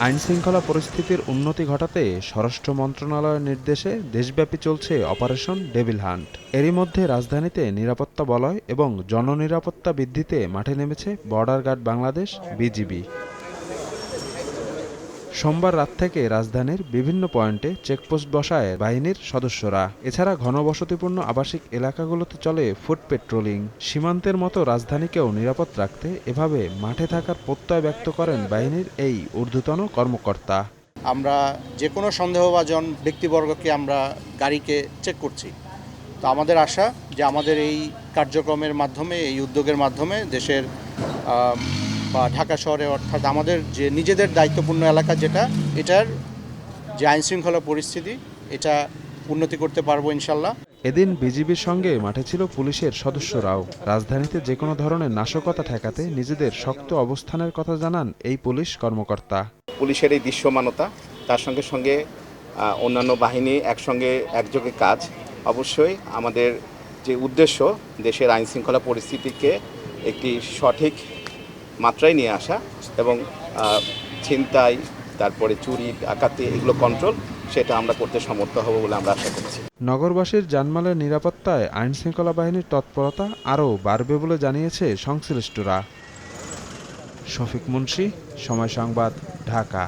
আইনশৃঙ্খলা পরিস্থিতির উন্নতি ঘটাতে স্বরাষ্ট্র মন্ত্রণালয়ের নির্দেশে দেশব্যাপী চলছে অপারেশন ডেভিল হান্ট। এরই মধ্যে রাজধানীতে নিরাপত্তা বলয় এবং জননিরাপত্তা বৃদ্ধিতে মাঠে নেমেছে বর্ডার গার্ড বাংলাদেশ বিজিবি। সোমবার রাত থেকে রাজধানীর বিভিন্ন পয়েন্টে চেকপোস্ট বসায় বাহিনীর সদস্যরা। এছাড়া ঘনবসতিপূর্ণ আবাসিক এলাকাগুলোতে চলে ফুট পেট্রোলিং। সীমান্তের মতো রাজধানীকেও নিরাপদ রাখতে এভাবে মাঠে থাকার প্রত্যয় ব্যক্ত করেন বাহিনীর এই ঊর্ধ্বতন কর্মকর্তা। আমরা যে কোনো সন্দেহভাজন ব্যক্তিবর্গকে আমরা গাড়িকে চেক করছি। তো আমাদের আশা যে আমাদের এই কার্যক্রমের মাধ্যমে, এই উদ্যোগের মাধ্যমে দেশের বা ঢাকা শহরে অর্থাৎ আমাদের যে নিজেদের দায়িত্বপূর্ণ এলাকা যেটা, এটার যে আইনশৃঙ্খলা পরিস্থিতি এটা উন্নতি করতে পারবো ইনশাল্লাহ। এদিন বিজিবির সঙ্গে মাঠে ছিল পুলিশের সদস্যরাও। রাজধানীতে যে কোনো ধরনের নাশকতা ঠেকাতে নিজেদের শক্ত অবস্থানের কথা জানান এই পুলিশ কর্মকর্তা। পুলিশের এই দৃশ্যমানতা, তার সঙ্গে সঙ্গে অন্যান্য বাহিনী একসঙ্গে একযোগে কাজ, অবশ্যই আমাদের যে উদ্দেশ্য দেশের আইনশৃঙ্খলা পরিস্থিতিকে একটি সঠিক মাত্রায় নিয়ে আসা এবং ছিনতাই, তারপরে চুরি, ডাকাতি এগুলো কন্ট্রোল, সেটা আমরা করতে সমর্থ হব বলে আমরা আশা করছি। নগরবাসীর জানমালের নিরাপত্তায় আইনশৃঙ্খলা বাহিনীর তৎপরতা আরও বাড়বে বলে জানিয়েছে সংশ্লিষ্টরা। শফিক মুন্সি, সময় সংবাদ, ঢাকা।